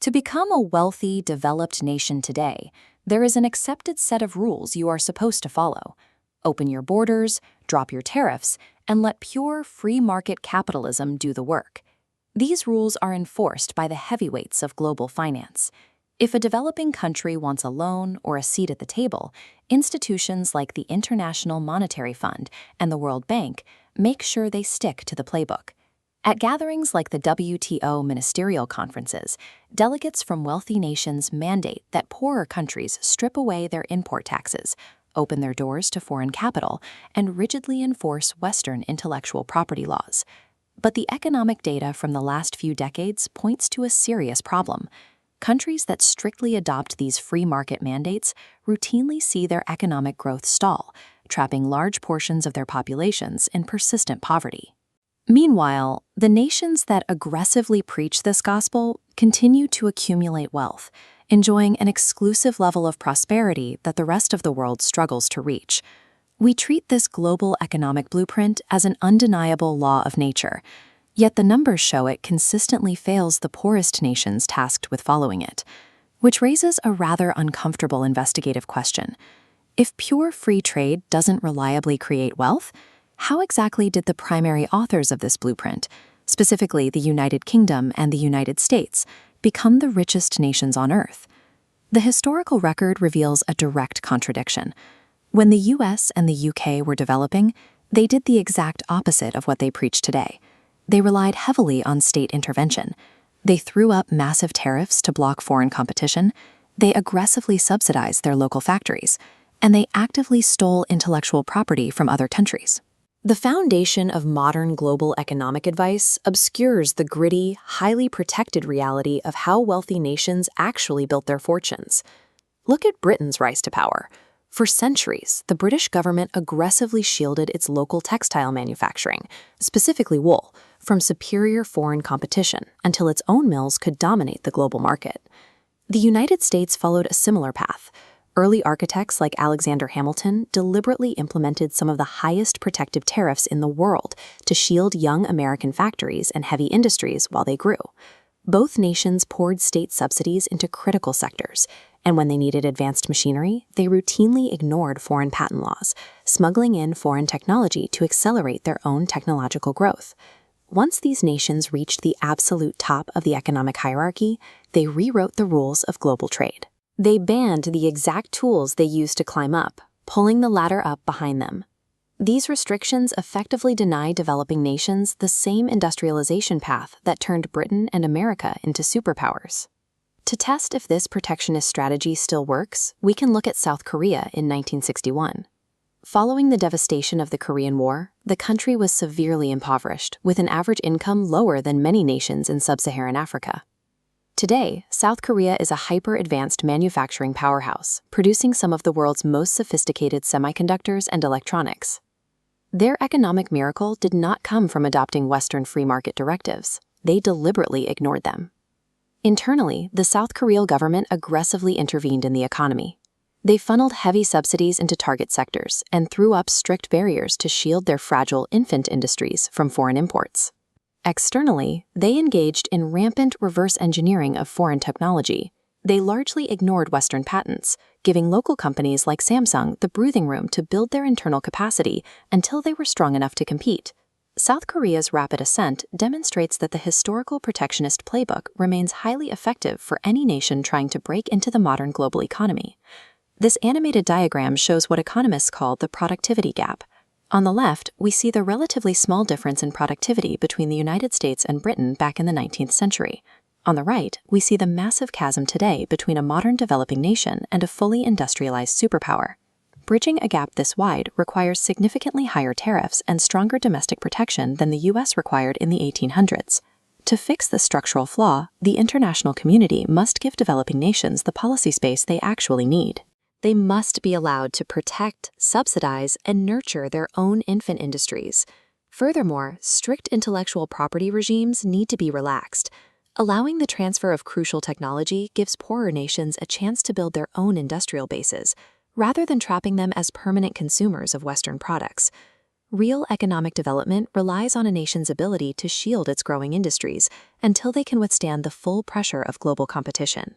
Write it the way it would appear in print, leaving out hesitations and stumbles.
To become a wealthy, developed nation today, there is an accepted set of rules you are supposed to follow. Open your borders, drop your tariffs, and let pure free market capitalism do the work. These rules are enforced by the heavyweights of global finance. If a developing country wants a loan or a seat at the table, institutions like the International Monetary Fund and the World Bank make sure they stick to the playbook. At gatherings like the WTO ministerial conferences, delegates from wealthy nations mandate that poorer countries strip away their import taxes, open their doors to foreign capital, and rigidly enforce Western intellectual property laws. But the economic data from the last few decades points to a serious problem. Countries that strictly adopt these free market mandates routinely see their economic growth stall, trapping large portions of their populations in persistent poverty. Meanwhile, the nations that aggressively preach this gospel continue to accumulate wealth, enjoying an exclusive level of prosperity that the rest of the world struggles to reach. We treat this global economic blueprint as an undeniable law of nature, yet the numbers show it consistently fails the poorest nations tasked with following it, which raises a rather uncomfortable investigative question. If pure free trade doesn't reliably create wealth, how exactly did the primary authors of this blueprint, specifically the United Kingdom and the United States, become the richest nations on Earth? The historical record reveals a direct contradiction. When the US and the UK were developing, they did the exact opposite of what they preach today. They relied heavily on state intervention. They threw up massive tariffs to block foreign competition. They aggressively subsidized their local factories. And they actively stole intellectual property from other countries. The foundation of modern global economic advice obscures the gritty, highly protected reality of how wealthy nations actually built their fortunes. Look at Britain's rise to power. For centuries, the British government aggressively shielded its local textile manufacturing, specifically wool, from superior foreign competition until its own mills could dominate the global market. The United States followed a similar path. Early architects like Alexander Hamilton deliberately implemented some of the highest protective tariffs in the world to shield young American factories and heavy industries while they grew. Both nations poured state subsidies into critical sectors, and when they needed advanced machinery, they routinely ignored foreign patent laws, smuggling in foreign technology to accelerate their own technological growth. Once these nations reached the absolute top of the economic hierarchy, they rewrote the rules of global trade. They banned the exact tools they used to climb up, pulling the ladder up behind them. These restrictions effectively deny developing nations the same industrialization path that turned Britain and America into superpowers. To test if this protectionist strategy still works, we can look at South Korea in 1961. Following the devastation of the Korean War, the country was severely impoverished, with an average income lower than many nations in sub-Saharan Africa. Today, South Korea is a hyper-advanced manufacturing powerhouse, producing some of the world's most sophisticated semiconductors and electronics. Their economic miracle did not come from adopting Western free market directives. They deliberately ignored them. Internally, the South Korean government aggressively intervened in the economy. They funneled heavy subsidies into target sectors and threw up strict barriers to shield their fragile infant industries from foreign imports. Externally, they engaged in rampant reverse engineering of foreign technology. They largely ignored Western patents, giving local companies like Samsung the breathing room to build their internal capacity until they were strong enough to compete. South Korea's rapid ascent demonstrates that the historical protectionist playbook remains highly effective for any nation trying to break into the modern global economy. This animated diagram shows what economists call the productivity gap. On the left, we see the relatively small difference in productivity between the United States and Britain back in the 19th century. On the right, we see the massive chasm today between a modern developing nation and a fully industrialized superpower. Bridging a gap this wide requires significantly higher tariffs and stronger domestic protection than the US required in the 1800s. To fix this structural flaw, the international community must give developing nations the policy space they actually need. They must be allowed to protect, subsidize, and nurture their own infant industries. Furthermore, strict intellectual property regimes need to be relaxed. Allowing the transfer of crucial technology gives poorer nations a chance to build their own industrial bases, rather than trapping them as permanent consumers of Western products. Real economic development relies on a nation's ability to shield its growing industries until they can withstand the full pressure of global competition.